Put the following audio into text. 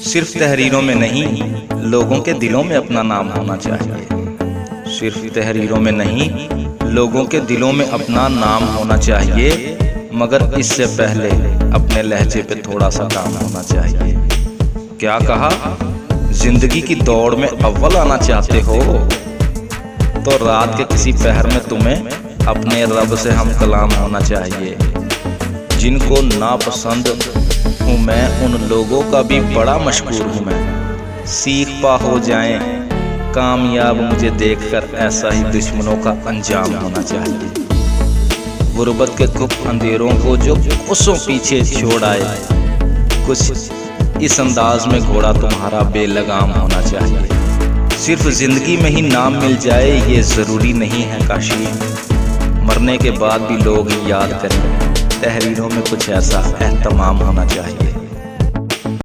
सिर्फ तहरीरों में नहीं, लोगों के दिलों में अपना नाम होना चाहिए। सिर्फ तहरीरों में नहीं, लोगों के दिलों में अपना नाम होना चाहिए। मगर इससे पहले अपने लहजे पे थोड़ा सा काम होना चाहिए। क्या कहा? जिंदगी की दौड़ में अव्वल आना चाहते हो तो रात के किसी पहर में तुम्हें अपने रब से हम कलाम होना चाहिए। जिनको नापसंद हूँ मैं, उन लोगों का भी बड़ा मशहूर हूँ मैं। सीख पा हो जाएं कामयाब मुझे देखकर, ऐसा ही दुश्मनों का अंजाम होना चाहिए। गुर्बत के गुप्त अंधेरों को जो कोसों पीछे छोड़ आए, कुछ इस अंदाज में घोड़ा तुम्हारा बेलगाम होना चाहिए। सिर्फ जिंदगी में ही नाम मिल जाए ये ज़रूरी नहीं है काशी, मरने के बाद भी लोग याद करें। तहरीरों में कुछ ऐसा एहतमाम होना चाहिए।